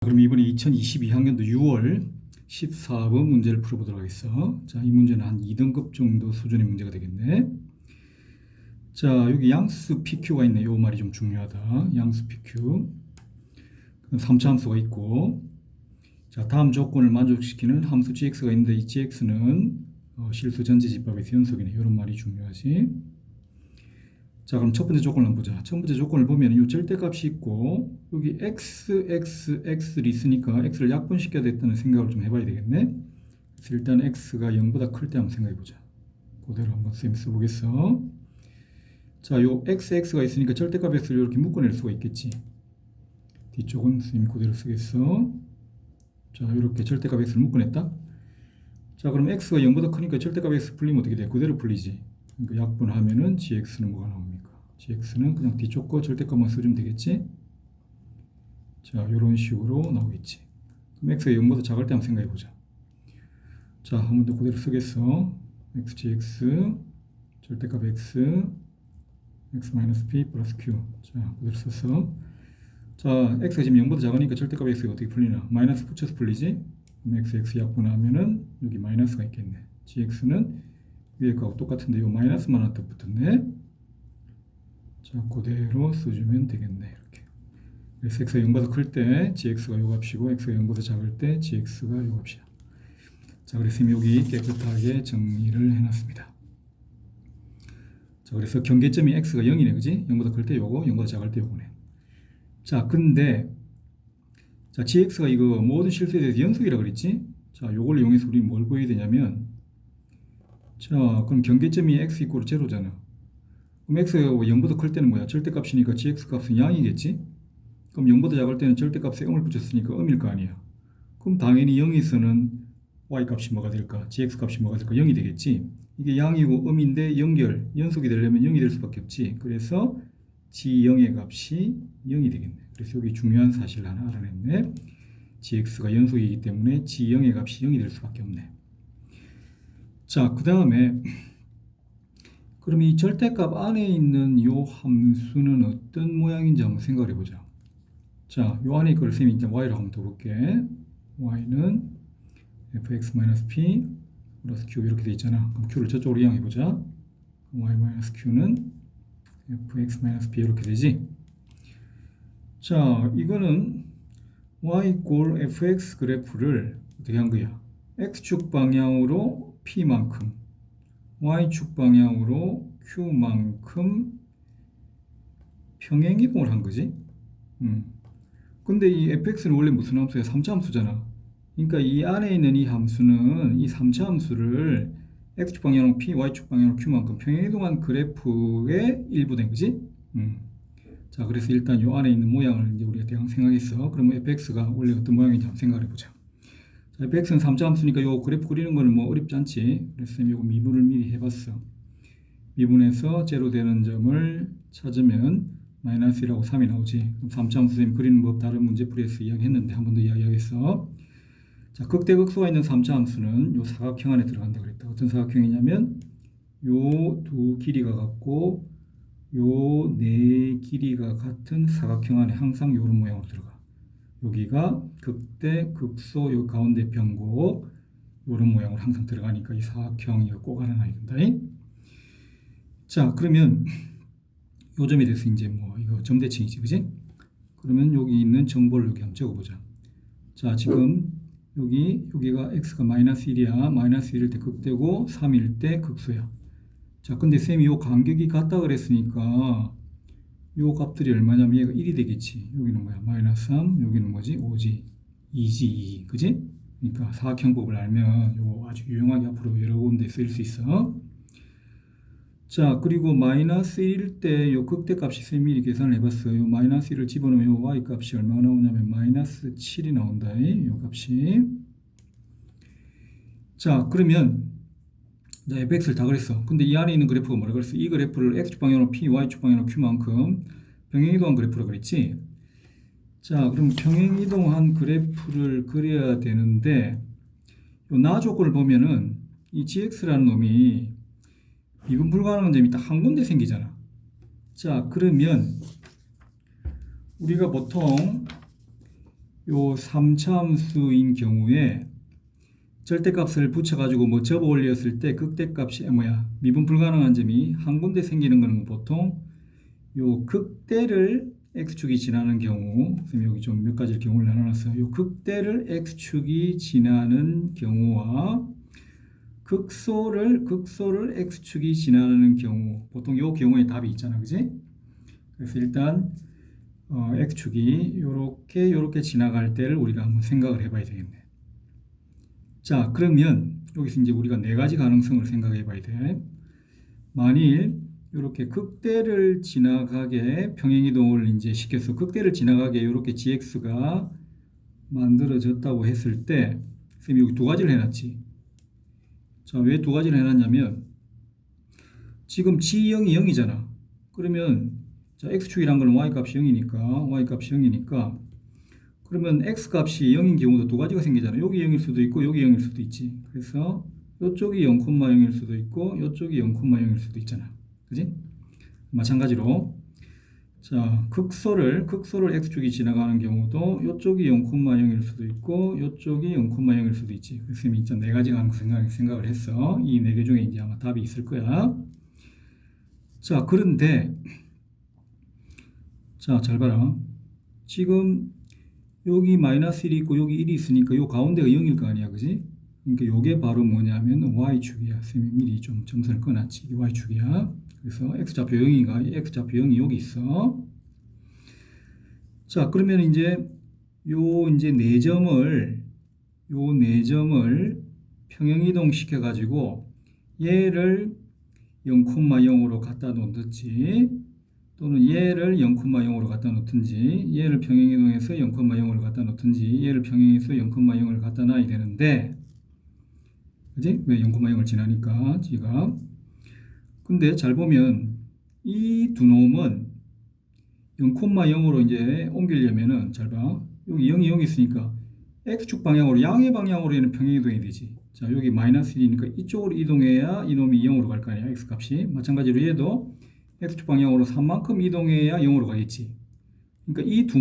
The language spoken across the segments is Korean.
그럼 이번에 2022학년도 6월 14번 문제를 풀어보도록 하겠어. 자, 이 문제는 한 2등급 정도 수준의 문제가 되겠네. 자, 여기 양수 PQ가 있네. 요 말이 좀 중요하다. 양수 PQ. 그럼 3차 함수가 있고, 자, 다음 조건을 만족시키는 함수 gx가 있는데 이 gx는 실수 전제집합에서 연속이네. 이런 말이 중요하지. 자, 그럼 첫 번째 조건을 한번 보자. 첫 번째 조건을 보면 이 절대값이 있고 여기 x를 있으니까 x를 약분시켜야 됐다는 생각을 좀 해봐야 되겠네. 그래서 일단 x가 0보다 클 때 한번 생각해보자. 그대로 한번 쌤 써보겠어. 자, 요 x가 있으니까 절대값 x를 이렇게 묶어낼 수가 있겠지. 뒤쪽은 쌤 그대로 쓰겠어. 자, 이렇게 절대값 x를 묶어냈다. 자, 그럼 x가 0보다 크니까 절대값 x 풀리면 어떻게 돼? 그대로 풀리지. 그러니까 약분하면은 gx는 뭐가 나옵니까? gx는 그냥 뒤쪽 거 절대값만 써주면 되겠지? 자, 이런 식으로 나오겠지. 그럼 x가 0보다 작을 때 한번 생각해보자. 자, 한 번 더 그대로 쓰겠어. xgx 절대값 x p 플러스 q. 자, 그대로 썼어. 자, x가 지금 0보다 작으니까 절대값 x가 어떻게 풀리나? 마이너스 붙여서 풀리지? 그럼 x 약분하면은 여기 마이너스가 있겠네. gx는 위에 거하고 똑같은데 요 마이너스만 하나 더 붙었네. 자, 그대로 써주면 되겠네. 이렇게. 그래서 x가 0보다 클 때 gx가 요 값이고 x가 0보다 작을 때 gx가 요 값이야. 자, 그래서 여기 깨끗하게 정리를 해놨습니다. 자, 그래서 경계점이 x가 0이네, 그지? 0보다 클 때 요거, 0보다 작을 때 요거네. 자, 근데 자, gx가 이거 모든 실수에 대해서 연속이라 그랬지? 자, 요걸 이용해서 우리 뭘 보여야 되냐면, 자, 그럼 경계점이 x 이꼬르 제로잖아. 그럼 x가 0보다 클 때는 뭐야? 절대값이니까 gx 값은 양이겠지? 그럼 0보다 작을 때는 절대값에 0을 붙였으니까 음일 거 아니야. 그럼 당연히 0에서는 y 값이 뭐가 될까? gx 값이 뭐가 될까? 0이 되겠지? 이게 양이고 음인데 연속이 되려면 0이 될 수밖에 없지. 그래서 g0의 값이 0이 되겠네. 그래서 여기 중요한 사실을 하나 알아냈네. gx가 연속이기 때문에 g0의 값이 0이 될 수밖에 없네. 자, 그 다음에 그럼 이 절대값 안에 있는 이 함수는 어떤 모양인지 한번 생각해 보자. 자, 요 안에 걸 쌤이 이제 y를 한번 더 볼게. y는 fx-p 플러스 q 이렇게 돼 있잖아. 그럼 q를 저쪽으로 이항해 보자. y-q는 fx-p 이렇게 되지. 자, 이거는 y 꼴 fx 그래프를 어떻게 한 거야? x축 방향으로 p만큼 y축 방향으로 q만큼 평행이동을 한 거지. 근데 이 fx는 원래 무슨 함수야? 3차 함수잖아. 그러니까 이 안에 있는 이 함수는 이 3차 함수를 x축 방향으로 p, y축 방향으로 q만큼 평행이동한 그래프의 일부된 거지. 자, 그래서 일단 요 안에 있는 모양을 이제 우리가 대강 생각했어. 그러면 fx가 원래 어떤 모양인지 한번 생각해 보자. 자, fx는 3차 함수니까 요 그래프 그리는 거는 뭐 어렵지 않지. 그래서 요거 미분을 미리 해봤어. 미분해서 제로 되는 점을 찾으면 마이너스 1하고 3이 나오지. 그럼 3차 함수 선생님 그리는 법 다른 문제풀이에서 이야기했는데 한 번 더 이야기하겠어. 자, 극대극소가 있는 3차 함수는 요 사각형 안에 들어간다 그랬다. 어떤 사각형이냐면 요 두 길이가 같고 요 네 길이가 같은 사각형 안에 항상 요런 모양으로 들어가. 여기가 극대, 극소, 요 가운데 변곡 요런 모양으로 항상 들어가니까 이 사각형이 꼭 알아놔야 된다. 자, 그러면 요 점에 대해서 이제 뭐 이거 점대칭이지, 그지? 그러면 여기 있는 정보를 여기 한번 적어보자. 자, 지금 여기가 x가 마이너스 1이야. 마이너스 1일 때 극대고 3일 때 극소야. 자, 근데 쌤이 요 간격이 같다 그랬으니까 요 값들이 얼마냐면 얘가 1이 되겠지. 여기는 뭐야? 마이너스 3, 여기는 뭐지? 5지, 2지, 2. 그지? 그러니까 사각형법을 알면 요 아주 유용하게 앞으로 여러 군데 쓰일 수 있어. 자, 그리고 마이너스 1일 때 요 극대값이 쌤이 미리 계산을 해봤어요. 요 마이너스 1을 집어넣으면 요 y 값이 얼마가 나오냐면 마이너스 7이 나온다. 요 값이. 자, 그러면 fx를 다 그랬어. 근데 이 안에 있는 그래프가 뭐라 그랬어? 이 그래프를 x축 방향으로 p, y축 방향으로 q만큼 평행이동한 그래프라 그랬지? 자, 그럼 평행이동한 그래프를 그려야 되는데 요 나 조건을 보면은 이 gx라는 놈이 미분 불가능한 점이 딱 한 군데 생기잖아. 자, 그러면 우리가 보통 요 3차 함수인 경우에 절대값을 붙여가지고 뭐 접어 올렸을 때 극대값이 미분 불가능한 점이 한 군데 생기는 거는 보통 요 극대를 x축이 지나는 경우, 선생님 여기 좀 몇 가지 경우를 나눠놨어요. 요 극대를 x축이 지나는 경우와 극소를 x축이 지나는 경우, 보통 요 경우에 답이 있잖아, 그지? 그래서 일단 x축이 요렇게 지나갈 때를 우리가 한번 생각을 해봐야 되겠네. 자, 그러면 여기서 이제 우리가 네 가지 가능성을 생각해 봐야 돼. 만일 이렇게 극대를 지나가게 평행이동을 이제 시켜서 극대를 지나가게 이렇게 gx가 만들어졌다고 했을 때, 선생님이 여기 두 가지를 해놨지. 자, 왜 두 가지를 해놨냐면 지금 g0이 0이잖아. 그러면 자, x축이란 건 y값이 0이니까 그러면 x값이 0인 경우도 두 가지가 생기잖아. 여기 0일 수도 있고 여기 0일 수도 있지. 그래서 이쪽이 0,0일 수도 있고 이쪽이 0,0일 수도 있잖아. 그지? 마찬가지로 자, 극소를 x축이 지나가는 경우도 이쪽이 0,0일 수도 있고 이쪽이 0,0일 수도 있지. 그래서 이제 네 가지 가능성 생각을 했어. 이 네 개 중에 이제 아마 답이 있을 거야. 자, 그런데 자, 잘 봐라. 지금 여기 -1이 있고 여기 1이 있으니까 요 가운데가 0일 거 아니야, 그지? 그러니까 요게 바로 뭐냐면 y축이야. 쌤이 미리 좀 점선을 꺼놨지. 이게 y축이야. 그래서 x좌표 0이 여기 있어. 자, 그러면 이제 이제 네 점을 평행이동 시켜 가지고 얘를 0,0으로 갖다 놓든지 또는 얘를 0,0으로 갖다 놓든지 얘를 평행이동해서 0,0을 갖다 놓든지 얘를 평행해서 0,0을 갖다 놔야 되는데, 그지? 왜 0,0을 지나니까 지가. 근데 잘 보면 이 두 놈은 0,0으로 이제 옮기려면은 잘 봐. 여기 0이 있으니까 x축 방향으로 양의 방향으로 얘는 평행이동이 되지. 자, 여기 -1이니까 이쪽으로 이동해야 이놈이 0으로 갈 거 아니야, x값이. 마찬가지로 얘도 x축 방향으로 3만큼 이동해야 0으로 가겠지. 그러니까 이 두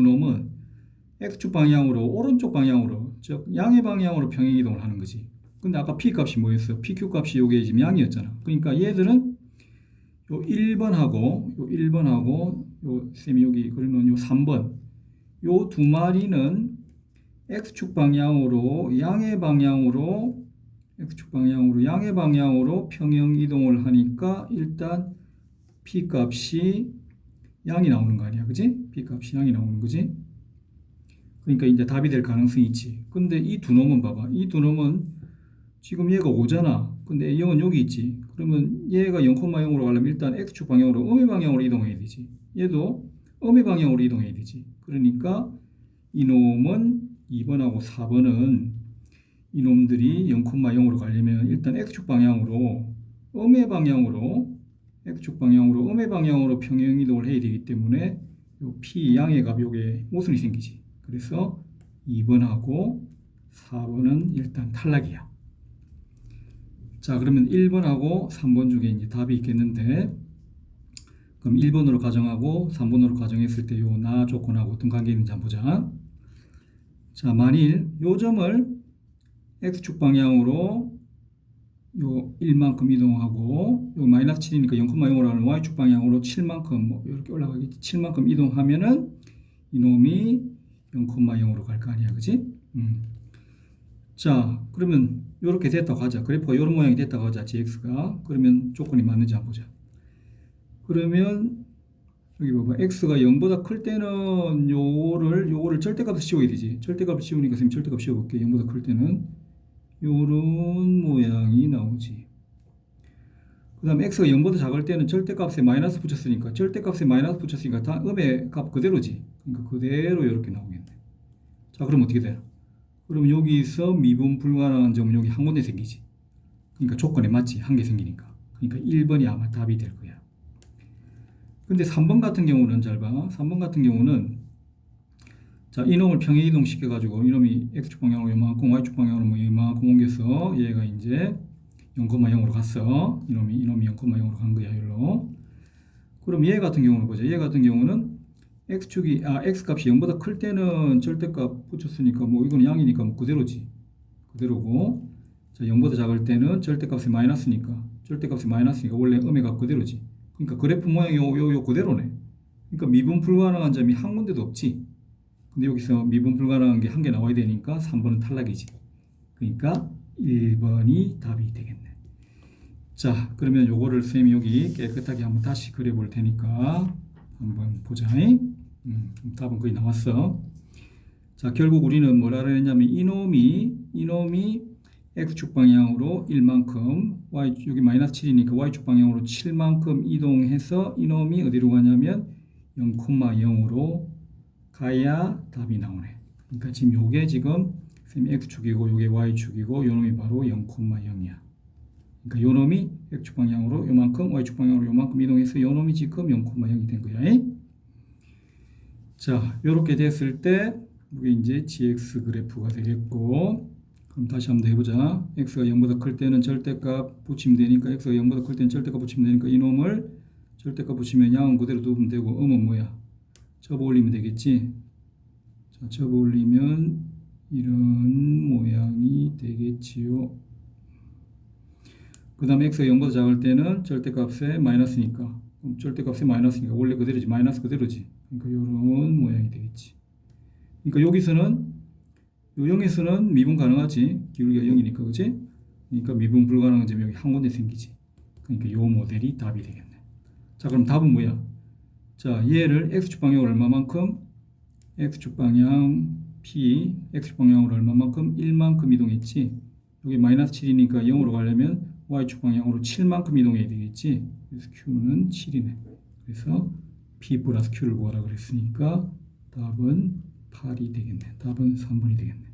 놈은 x축 방향으로 오른쪽 방향으로, 즉 양의 방향으로 평행 이동을 하는 거지. 근데 아까 p 값이 뭐였어? pq 값이 요게 지금 양이었잖아. 그러니까 얘들은 요 1번하고 요 쌤이 여기 그러면 요 3번 요 두 마리는 x축 방향으로 양의 방향으로 평행 이동을 하니까 일단 p 값이 양이 나오는 거 아니야, 그지? p 값이 양이 나오는 거지. 그러니까 이제 답이 될 가능성이 있지. 근데 이 두 놈은 봐봐. 이 두 놈은 지금 얘가 5잖아. 근데 0은 여기 있지. 그러면 얘가 0,0으로 가려면 일단 x축 방향으로 음의 방향으로 이동해야 되지. 얘도 음의 방향으로 이동해야 되지. 그러니까 이놈은 2번하고 4번은 이놈들이 0,0으로 가려면 일단 x축 방향으로 음의 방향으로 평행 이동을 해야 되기 때문에 요 p 양의 값 요게 모순이 생기지. 그래서 2번하고 4번은 일단 탈락이야. 자, 그러면 1번하고 3번 중에 이제 답이 있겠는데, 그럼 1번으로 가정하고 3번으로 가정했을 때 요 나 조건하고 어떤 관계 있는지 한번 보자. 자, 만일 요 점을 x축 방향으로 요 1만큼 이동하고 요 -7이니까 0,0으로 하는 y축 방향으로 7만큼 뭐 이렇게 올라가겠지. 7만큼 이동하면은 이놈이 0,0으로 갈 거 아니야, 그지? 자, 그러면 이렇게 됐다고 하자. 그래프가 이런 모양이 됐다고 하자, gx가. 그러면 조건이 맞는지 한번 보자. 그러면 여기 봐봐. x가 0보다 클 때는 요거를 절대값을 씌워야 되지. 절대값을 씌우니까 선생님 절대값 씌워볼게. 0보다 클 때는 요런 모양이 나오지. 그 다음에 x가 0보다 작을 때는 절대값에 마이너스 붙였으니까 다 음의 값 그대로지. 그러니까 그대로 이렇게 나오겠네. 자, 그럼 어떻게 돼? 그럼 여기서 미분 불가능한 점은 여기 한 군데 생기지. 그러니까 조건에 맞지. 한 개 생기니까. 그러니까 1번이 아마 답이 될 거야. 근데 3번 같은 경우는 잘 봐. 3번 같은 경우는 자, 이놈을 평행 이동 시켜가지고 이놈이 x축 방향으로 이만큼 y축 방향으로 뭐 이만큼 옮겨서 얘가 이제 0,0으로 갔어. 이놈이 0,0으로 간 거야, 여기로. 그럼 얘 같은 경우는 보자. 얘 같은 경우는 x축이 x값이 0보다 클 때는 절대값 붙였으니까 뭐 이건 양이니까 뭐 그대로지. 그대로고. 자, 0보다 작을 때는 절대값이 마이너스니까 원래 음의 값 그대로지. 그러니까 그래프 모양이 요 그대로네. 그러니까 미분 불가능한 점이 한 군데도 없지. 근데 여기서 미분 불가능한 게 한 개 나와야 되니까 3번은 탈락이지. 그러니까 1번이 답이 되겠네. 자, 그러면 요거를 쌤이 여기 깨끗하게 한번 다시 그려볼 테니까 한번 보자. 답은 거의 나왔어. 자, 결국 우리는 뭐라 그랬냐면 이놈이 x축 방향으로 1만큼, 여기 마이너스 7이니까 y축 방향으로 7만큼 이동해서 이놈이 어디로 가냐면 0,0으로 가야 답이 나오네. 그러니까 지금 요게 지금 쌤이 x축이고 요게 y축이고 요놈이 바로 0,0이야. 그러니까 요놈이 x축 방향으로 요만큼, y축 방향으로 요만큼 이동해서 요놈이 지금 0,0이 된 거야. 자, 요렇게 됐을 때 이게 이제 gx 그래프가 되겠고, 그럼 다시 한번 해보자. x가 0보다 클 때는 절대값 붙이면 되니까 x가 0보다 클 때는 절대값 붙이면 되니까 이놈을 절대값 붙이면 양은 그대로 두면 되고 음은 뭐야? 접어 올리면 되겠지. 자, 접어 올리면 이런 모양이 되겠지요. 그 다음에 x가 0보다 작을 때는 절대값에 마이너스니까 원래 그대로지. 마이너스 그대로지. 그러니까 이런 모양이 되겠지. 그러니까 여기서는 요 0에서는 미분 가능하지. 기울기가 0이니까 그치? 그러니까 미분 불가능한 점이 여기 한 군데 생기지. 그러니까 요 모델이 답이 되겠네. 자, 그럼 답은 뭐야? 자, 얘를 x축 방향으로 얼마만큼? x축 방향 p x축 방향으로 얼마만큼? 1만큼 이동했지. 여기 마이너스 7이니까 0으로 가려면 y축 방향으로 7만큼 이동해야 되겠지. 그래서 q는 7이네. 그래서 p 플러스 q를 구하라 그랬으니까 답은 8이 되겠네. 답은 3번이 되겠네.